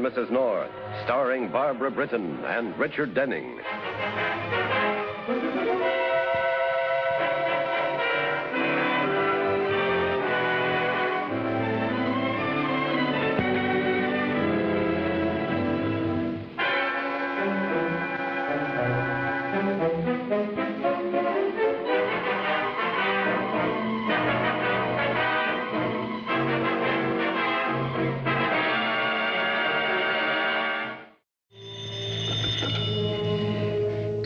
Mrs. North, starring Barbara Britton and Richard Denning.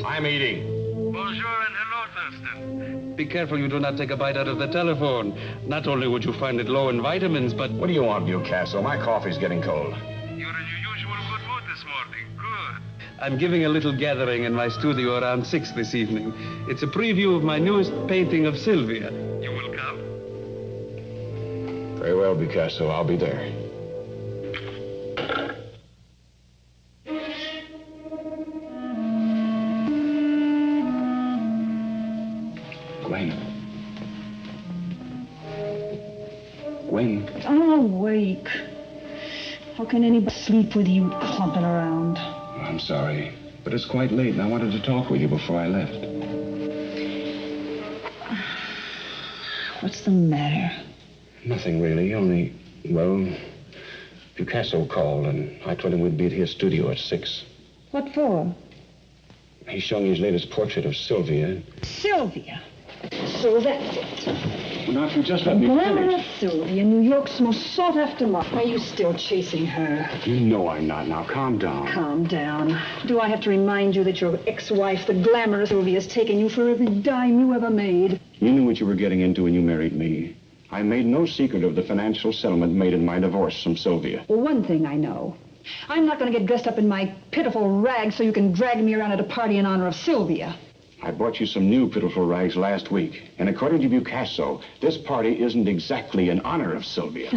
I'm eating. Bonjour and hello, Thurston. Be careful you do not take a bite out of the telephone. Not only would you find it low in vitamins, but... What do you want, Newcastle? My coffee's getting cold. You're in your usual good mood this morning. Good. I'm giving a little gathering in my studio around 6 this evening. It's a preview of my newest painting of Sylvia. You will come? Very well, Picasso. I'll be there. Gwen. I'm awake. How can anybody sleep with you clumping around? I'm sorry, but it's quite late, and I wanted to talk with you before I left. What's the matter? Nothing really, only, well, Picasso called, and I told him we'd be at his studio at 6. What for? He's showing his latest portrait of Sylvia. Sylvia? So that's it. Well, now, if you just let me Glamorous finish. Sylvia, New York's most sought-after model. Are you still chasing her? You know I'm not. Now, calm down. Calm down. Do I have to remind you that your ex-wife, the glamorous Sylvia, has taken you for every dime you ever made? You knew what you were getting into when you married me. I made no secret of the financial settlement made in my divorce from Sylvia. Well, one thing I know. I'm not going to get dressed up in my pitiful rags so you can drag me around at a party in honor of Sylvia. I bought you some new pitiful rags last week. And according to Picasso, this party isn't exactly in honor of Sylvia.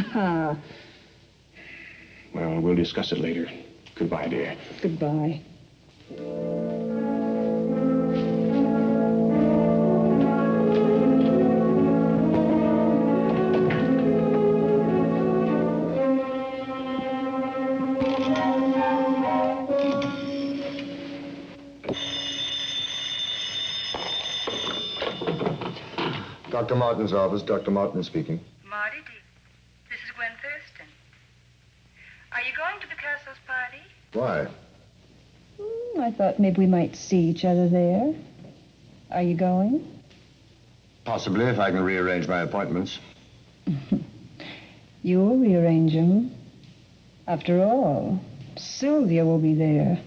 Well, we'll discuss it later. Goodbye, dear. Goodbye. Dr. Martin's office. Dr. Martin speaking. Marty, this is Gwen Thurston. Are you going to Picasso's party? Why? I thought maybe we might see each other there. Are you going? Possibly, if I can rearrange my appointments. You'll rearrange them. After all, Sylvia will be there.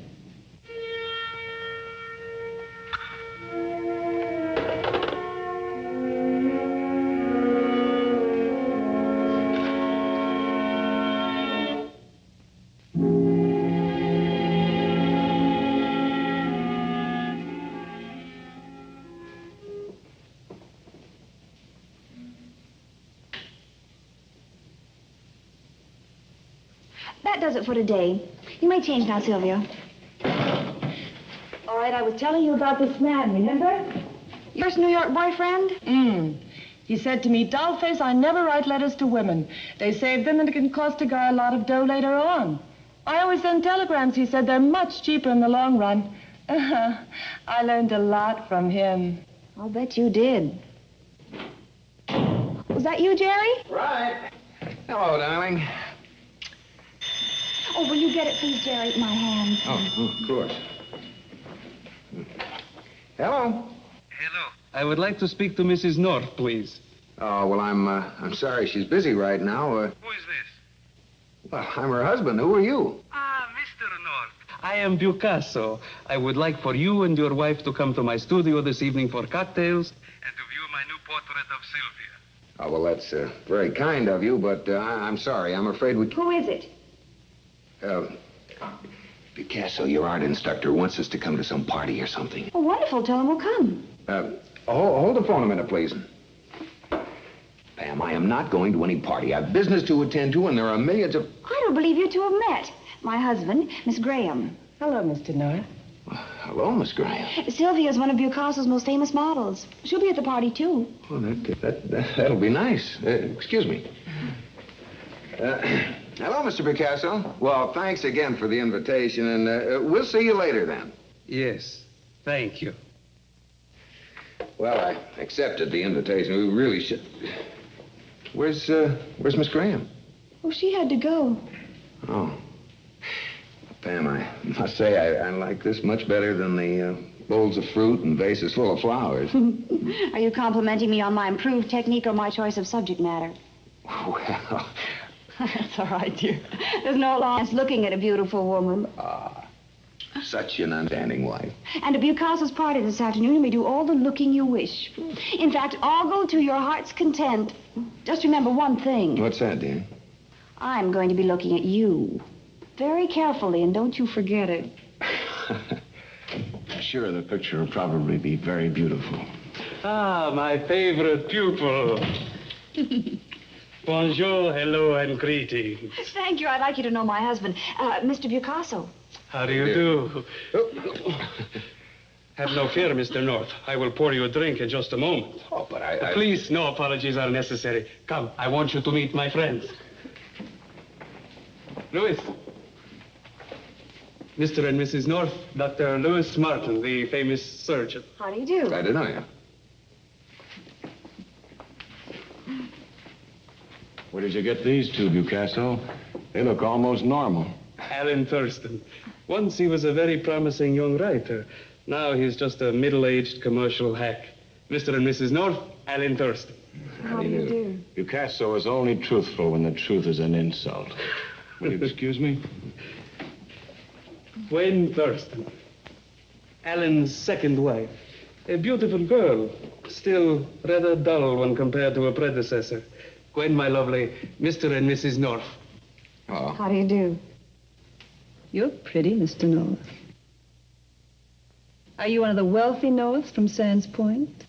That does it for today. You may change now, Sylvia. All right, I was telling you about this man, remember? Your New York boyfriend? He said to me, Dollface, I never write letters to women. They save them and it can cost a guy a lot of dough later on. I always send telegrams. He said they're much cheaper in the long run. I learned a lot from him. I'll bet you did. Was that you, Jerry? Right. Hello, darling. Oh, will you get it, please, Jerry? My hand. Oh, of course. Hello. Hello. I would like to speak to Mrs. North, please. Oh, well, I'm sorry. She's busy right now. Who is this? Well, I'm her husband. Who are you? Ah, Mr. North. I am Picasso. I would like for you and your wife to come to my studio this evening for cocktails. And to view my new portrait of Sylvia. Oh, well, that's very kind of you, but I'm sorry. I'm afraid we... Who is it? Picasso, your art instructor, wants us to come to some party or something. Oh, wonderful. Tell him we'll come. Hold the phone a minute, please. Pam, I am not going to any party. I have business to attend to, and there are millions of... I don't believe you two have met. My husband, Miss Graham. Hello, Mr. North. Hello, Miss Graham. Sylvia's one of Picasso's most famous models. She'll be at the party, too. Well, that'll be nice. Excuse me. Hello, Mr. Picasso. Well, thanks again for the invitation, and we'll see you later then. Yes, thank you. Well, I accepted the invitation. We really should. Where's Miss Graham? Oh, she had to go. Oh. Pam, I must say I like this much better than the bowls of fruit and vases full of flowers. Are you complimenting me on my improved technique or my choice of subject matter? Well... That's all right, dear. There's no loss looking at a beautiful woman. Such an understanding wife. And at Bucasso's party this afternoon, you may do all the looking you wish. In fact, all go to your heart's content. Just remember one thing. What's that, dear? I'm going to be looking at you very carefully, and don't you forget it. Sure, the picture will probably be very beautiful. Ah, my favorite pupil. Bonjour, hello, and greetings. Thank you. I'd like you to know my husband, Mr. Bucasso. How do you do? Have no fear, Mr. North. I will pour you a drink in just a moment. Oh, but I... Please, no apologies are necessary. Come, I want you to meet my friends. Louis. Mr. and Mrs. North, Dr. Louis Martin, the famous surgeon. How do you do? I don't know you. Where did you get these two, Bucasso? They look almost normal. Alan Thurston. Once he was a very promising young writer. Now he's just a middle-aged commercial hack. Mr. and Mrs. North, Alan Thurston. How do you do? Bucasso is only truthful when the truth is an insult. Will you excuse me? Gwen Thurston. Alan's second wife. A beautiful girl. Still rather dull when compared to her predecessor. Gwen, my lovely, Mr. and Mrs. North. Oh. How do you do? You're pretty, Mr. North. Are you one of the wealthy Norths from Sands Point?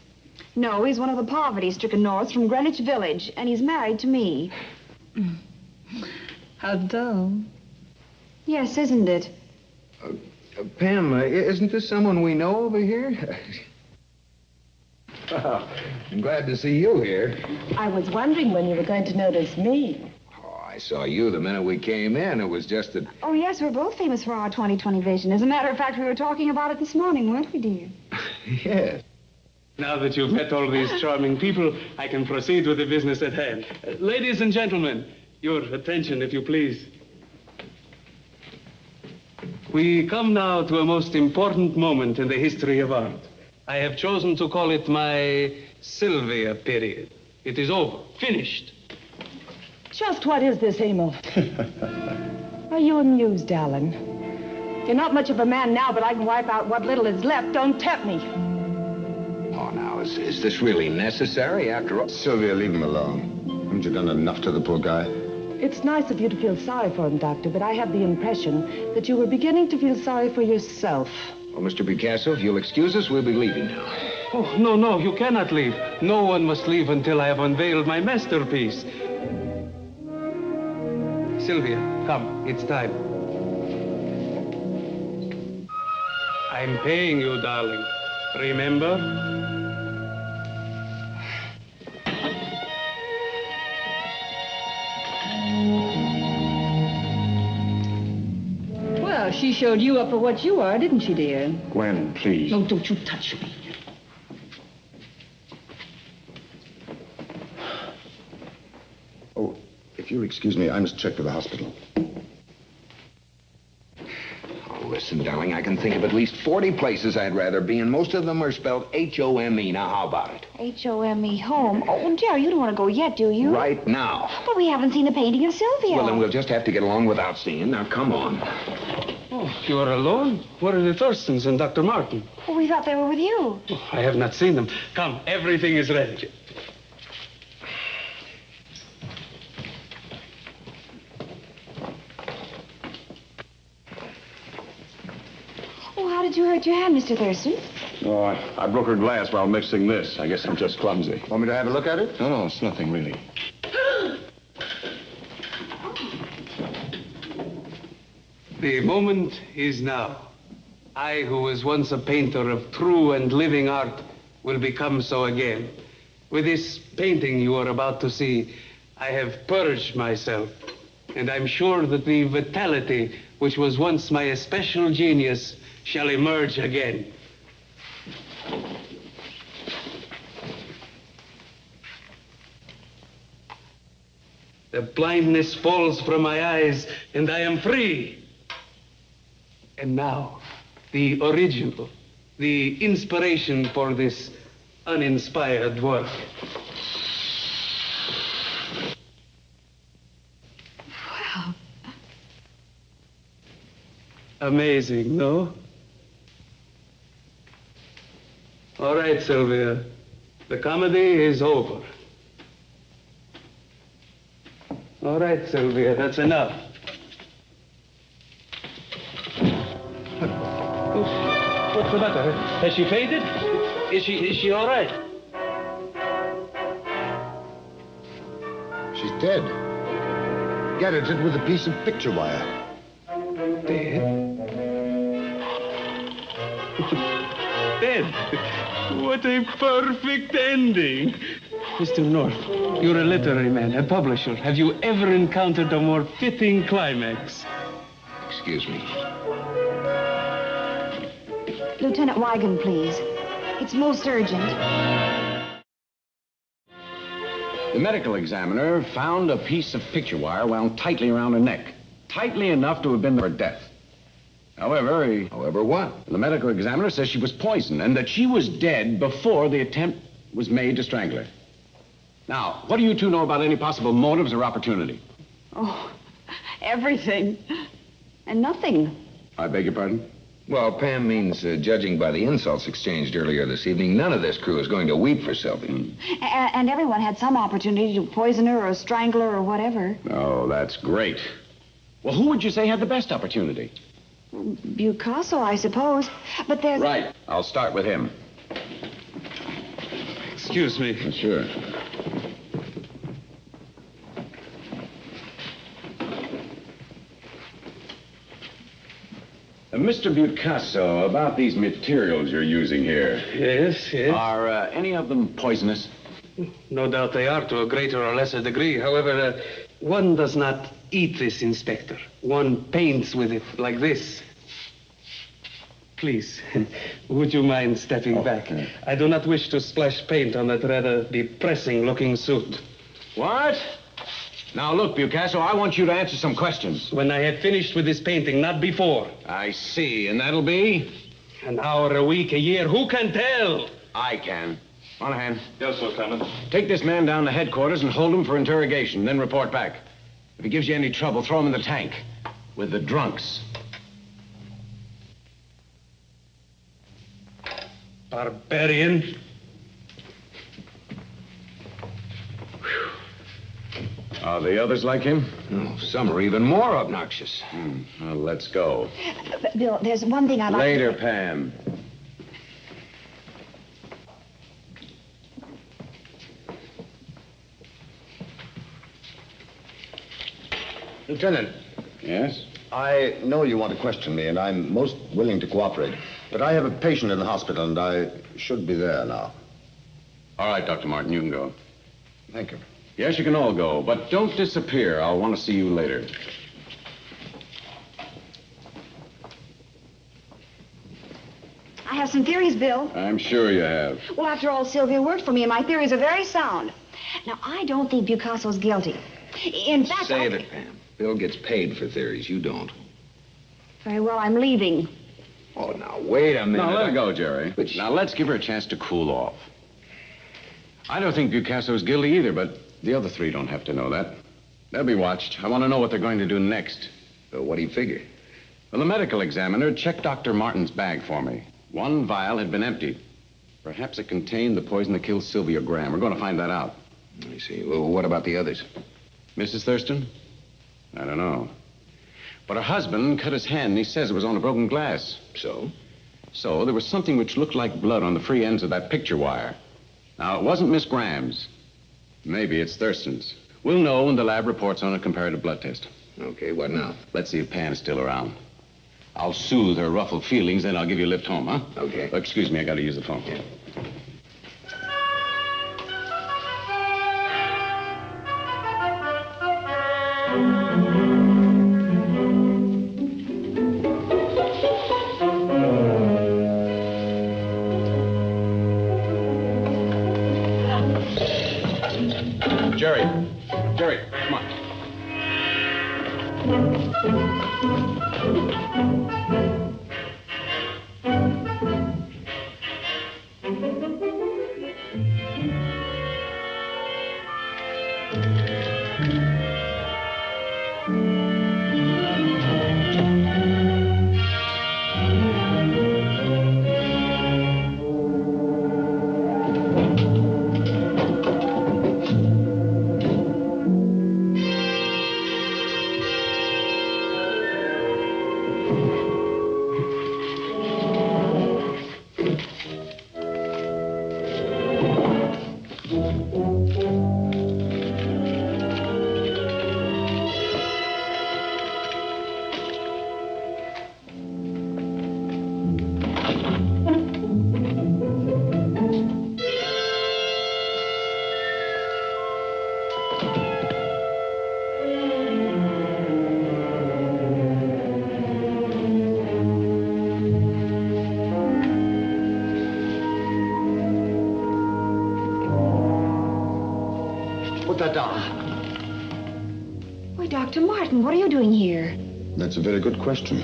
No, he's one of the poverty-stricken Norths from Greenwich Village, and he's married to me. How dull. Yes, isn't it? Pam, isn't this someone we know over here? Well, I'm glad to see you here. I was wondering when you were going to notice me. Oh, I saw you the minute we came in. It was just that... Oh, yes, we're both famous for our 20/20 vision. As a matter of fact, we were talking about it this morning, weren't we, dear? Yes. Now that you've met all these charming people, I can proceed with the business at hand. Ladies and gentlemen, your attention, if you please. We come now to a most important moment in the history of art. I have chosen to call it my Sylvia period. It is over, finished. Just what is this, Emil? Are you amused, Alan? You're not much of a man now, but I can wipe out what little is left. Don't tempt me. Oh, now, is this really necessary after all? Sylvia, leave him alone. Haven't you done enough to the poor guy? It's nice of you to feel sorry for him, Doctor, but I have the impression that you were beginning to feel sorry for yourself. Well, Mr. Picasso, if you'll excuse us, we'll be leaving now. Oh, no, you cannot leave. No one must leave until I have unveiled my masterpiece. Sylvia, come, it's time. I'm paying you, darling. Remember? Well, she showed you up for what you are, didn't she, dear? Gwen, please. No, don't you touch me. Oh, if you'll excuse me, I must check with the hospital. Oh, listen, darling, I can think of at least 40 places I'd rather be, and most of them are spelled H-O-M-E. Now, how about it? H-O-M-E, home. Oh, Jerry, you don't want to go yet, do you? Right now. But we haven't seen the painting of Sylvia. Well, then we'll just have to get along without seeing. Now, come on. Oh, you are alone? Where are the Thurstons and Dr. Martin? Oh, we thought they were with you. Oh, I have not seen them. Come, everything is ready. Oh, how did you hurt your hand, Mr. Thurston? Oh, I broke her glass while mixing this. I guess I'm just clumsy. Want me to have a look at it? No, it's nothing really. The moment is now. I, who was once a painter of true and living art, will become so again. With this painting you are about to see, I have purged myself And I'm sure that the vitality which was once my especial genius shall emerge again. The blindness falls from my eyes, and I am free. And now, the original, the inspiration for this uninspired work. Wow. Amazing, no? All right, Sylvia. The comedy is over. All right, Sylvia, that's enough. What's the matter? Has she fainted? Is she all right? She's dead. Garroted with a piece of picture wire. Dead? Dead? What a perfect ending. Mr. North, you're a literary man, a publisher. Have you ever encountered a more fitting climax? Excuse me. Lieutenant Wigan, please. It's most urgent. The medical examiner found a piece of picture wire wound tightly around her neck. Tightly enough to have been her death. However, However, what? the medical examiner says she was poisoned and that she was dead before the attempt was made to strangle her. Now, what do you two know about any possible motives or opportunity? Oh, everything. And nothing. I beg your pardon? Well, Pam means, judging by the insults exchanged earlier this evening, none of this crew is going to weep for Sylvia. And everyone had some opportunity to poison her or strangle her or whatever. Oh, that's great. Well, who would you say had the best opportunity? Bucasso, I suppose. But there's... Right. I'll start with him. Excuse me. Sure. Mr. Bucasso, about these materials you're using here. Yes, yes. Are any of them poisonous? No doubt they are to a greater or lesser degree. However, one does not eat this, Inspector. One paints with it like this. Please, would you mind stepping back? I do not wish to splash paint on that rather depressing-looking suit. What? Now, look, Bucasso, I want you to answer some questions. When I have finished with this painting, not before. I see, and that'll be? An hour, a week, a year, who can tell? I can. Monahan. Yes, Lieutenant. Take this man down to headquarters and hold him for interrogation, then report back. If he gives you any trouble, throw him in the tank with the drunks. Barbarian. Are the others like him? No, some are even more obnoxious. Well, let's go. Bill, there's one thing I'd like... Later, Pam. Lieutenant. Yes? I know you want to question me, and I'm most willing to cooperate. But I have a patient in the hospital, and I should be there now. All right, Dr. Martin, you can go. Thank you. Yes, you can all go, but don't disappear. I'll want to see you later. I have some theories, Bill. I'm sure you have. Well, after all, Sylvia worked for me, and my theories are very sound. Now, I don't think Bucasso's guilty. In fact, Save it, Pam. Bill gets paid for theories. You don't. Very well, I'm leaving. Oh, now, wait a minute. Now, let her go, Jerry. But Now, let's give her a chance to cool off. I don't think Bucasso's guilty either, but the other three don't have to know that. They'll be watched. I want to know what they're going to do next. So what do you figure? Well, the medical examiner checked Dr. Martin's bag for me. One vial had been emptied. Perhaps it contained the poison that killed Sylvia Graham. We're going to find that out. I see. Well, what about the others? Mrs. Thurston? I don't know. But her husband cut his hand, and he says it was on a broken glass. So? So there was something which looked like blood on the free ends of that picture wire. Now, it wasn't Miss Graham's. Maybe it's Thurston's. We'll know when the lab reports on a comparative blood test. Okay, what now? Let's see if Pan's still around. I'll soothe her ruffled feelings, then I'll give you a lift home, huh? Okay. Excuse me, I gotta use the phone. Yeah. Jerry, come on. Put that down. Why, Dr. Martin, what are you doing here? That's a very good question.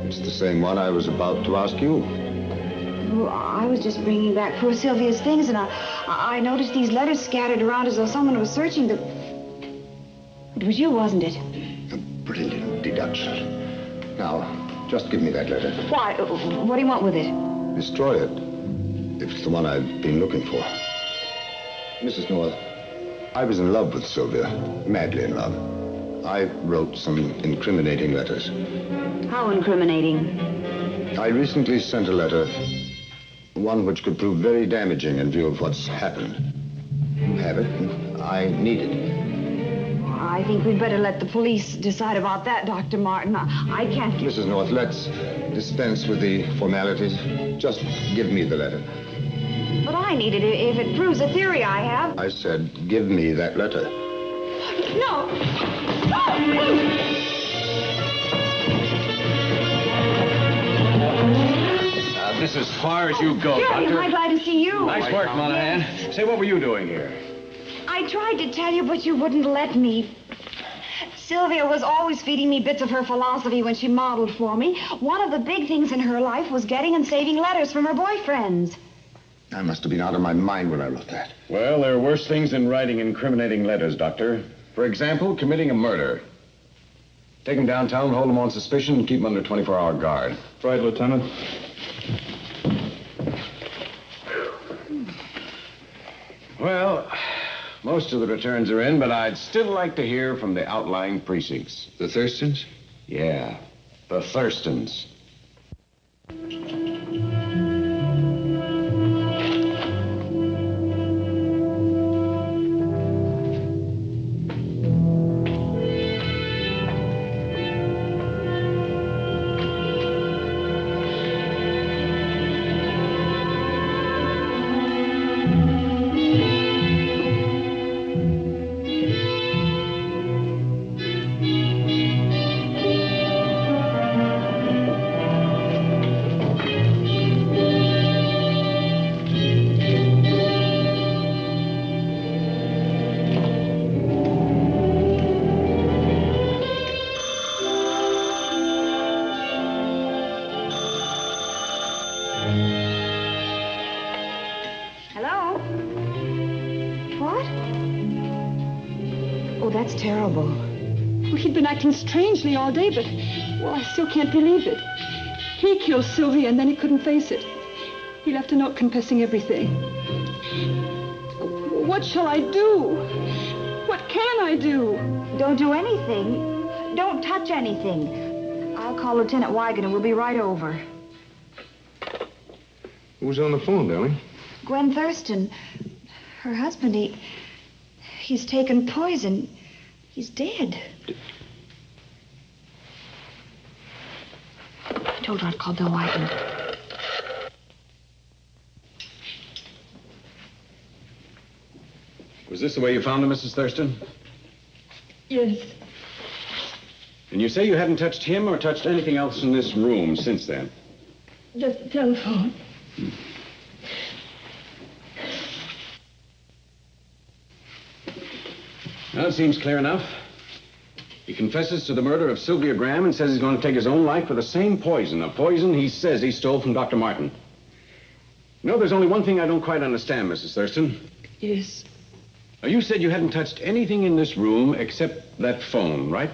It's the same one I was about to ask you. Well, I was just bringing back poor Sylvia's things, and I noticed these letters scattered around as though someone was searching the... It was you, wasn't it? A brilliant deduction. Now, just give me that letter. Why? What do you want with it? Destroy it. If it's the one I've been looking for. Mrs. North, I was in love with Sylvia. Madly in love. I wrote some incriminating letters. How incriminating? I recently sent a letter. One which could prove very damaging in view of what's happened. You have it. I need it. I think we'd better let the police decide about that, Dr. Martin. I can't... Mrs. North, let's dispense with the formalities. Just give me the letter. But I need it if it proves a theory I have. I said, give me that letter. No! This is as far as you go, Jerry, Doctor. I'm glad to see you. Nice work, Monahan. Say, what were you doing here? I tried to tell you, but you wouldn't let me. Sylvia was always feeding me bits of her philosophy when she modeled for me. One of the big things in her life was getting and saving letters from her boyfriends. I must have been out of my mind when I wrote that. Well, there are worse things than writing incriminating letters, Doctor. For example, committing a murder. Take him downtown, hold him on suspicion, and keep him under 24-hour guard. Right, Lieutenant. Well, most of the returns are in, but I'd still like to hear from the outlying precincts. The Thurstons? Yeah, the Thurstons. Hello? What? Oh, that's terrible. Well, he'd been acting strangely all day, but, well, I still can't believe it. He killed Sylvia, and then he couldn't face it. He left a note confessing everything. What shall I do? What can I do? Don't do anything. Don't touch anything. I'll call Lieutenant Wigan and we'll be right over. Who's on the phone, darling? Gwen Thurston. Her husband, he's taken poison. He's dead. I told her I'd call Bill Wigan. Was this the way you found him, Mrs. Thurston? Yes. And you say you hadn't touched him or touched anything else in this room since then? Just the telephone. Well, it seems clear enough. He confesses to the murder of Sylvia Graham and says he's going to take his own life for the same poison, a poison he says he stole from Dr. Martin. You know, there's only one thing I don't quite understand, Mrs. Thurston. Yes. Now, you said you hadn't touched anything in this room except that phone, right?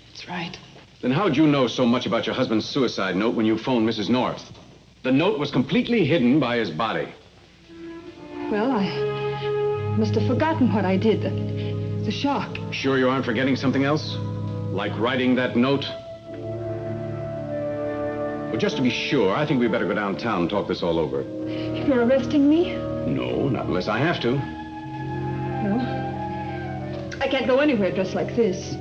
That's right. Then how'd you know so much about your husband's suicide note when you phoned Mrs. North? The note was completely hidden by his body. Well, I must have forgotten what I did. The shock. Sure you aren't forgetting something else? Like writing that note? Well, just to be sure, I think we better go downtown and talk this all over. You're arresting me? No, not unless I have to. No. I can't go anywhere dressed like this.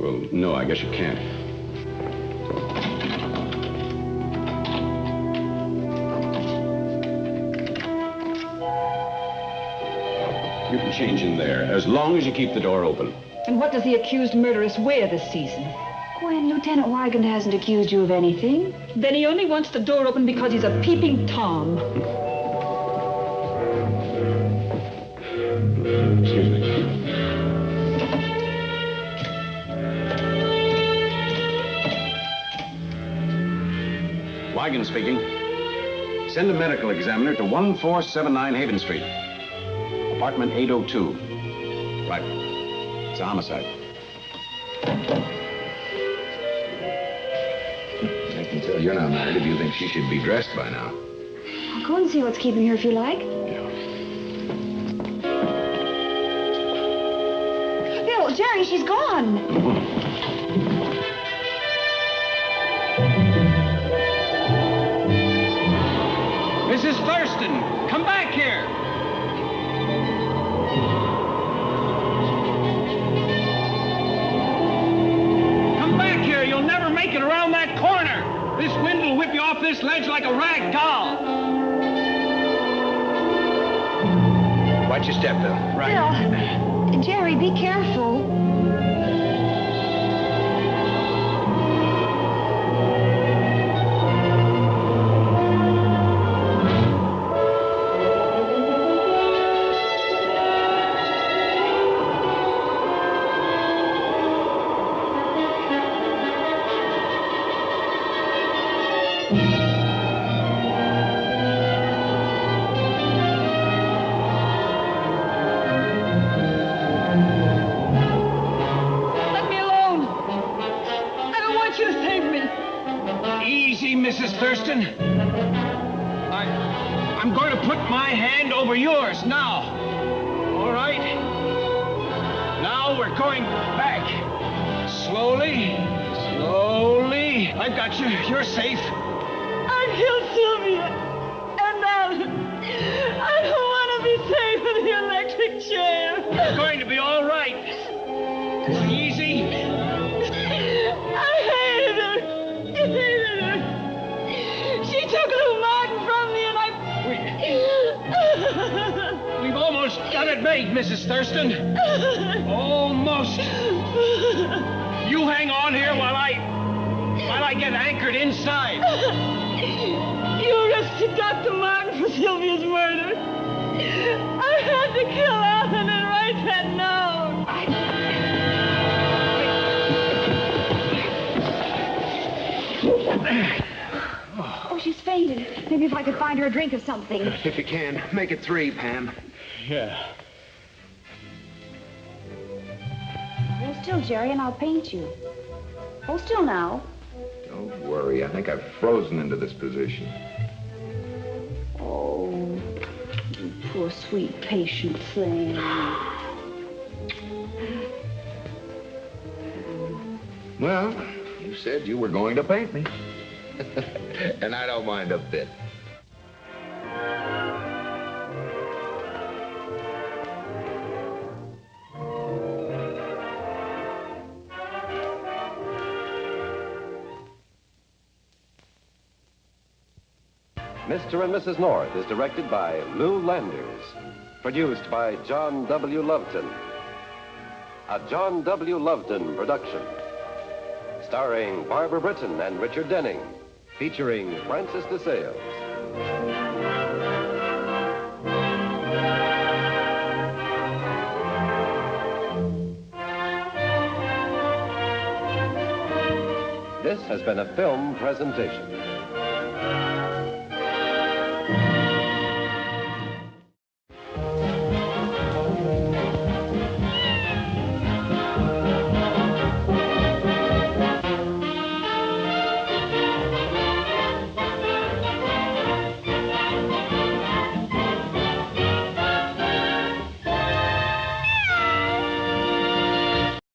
Well, no, I guess you can't. You can change in there, as long as you keep the door open. And what does the accused murderess wear this season? Gwen, Lieutenant Wygant hasn't accused you of anything. Then he only wants the door open because he's a peeping Tom. Excuse me. Wygant speaking. Send a medical examiner to 1479 Haven Street. Apartment 802. Right. It's a homicide. I can tell you're not married if you think she should be dressed by now. I'll go and see what's keeping her if you like. Bill, Jerry, she's gone. Mrs. Thurston, come back here! Come back here! You'll never make it around that corner! This wind will whip you off this ledge like a rag doll! Watch your step, Bill. Right. Bill, Jerry, be careful. Mrs. Thurston. I'm going to put my hand over yours now. All right? Now we're going back. Slowly. Slowly. I've got you. You're safe. I killed Sylvia. And now I don't want to be safe in the electric chair. It's going to be all right. Easy. I hated her. I hated her. She took Lou Martin from me and We've almost got it made, Mrs. Thurston. Almost. You hang on here while I get anchored inside. You arrested Dr. Martin for Sylvia's murder. I had to kill Alan and write that note. Oh, she's fainted. Maybe if I could find her a drink or something. If you can, make it 3, Pam. Yeah. Hold still, Jerry, and I'll paint you. Hold still now. Don't worry. I think I've frozen into this position. Oh, you poor, sweet, patient thing. Well, you said you were going to paint me. And I don't mind a bit. Mr. and Mrs. North is directed by Lou Landers. Produced by John W. Loveton. A John W. Loveton production. Starring Barbara Britton and Richard Denning. Featuring Francis DeSales. This has been a film presentation.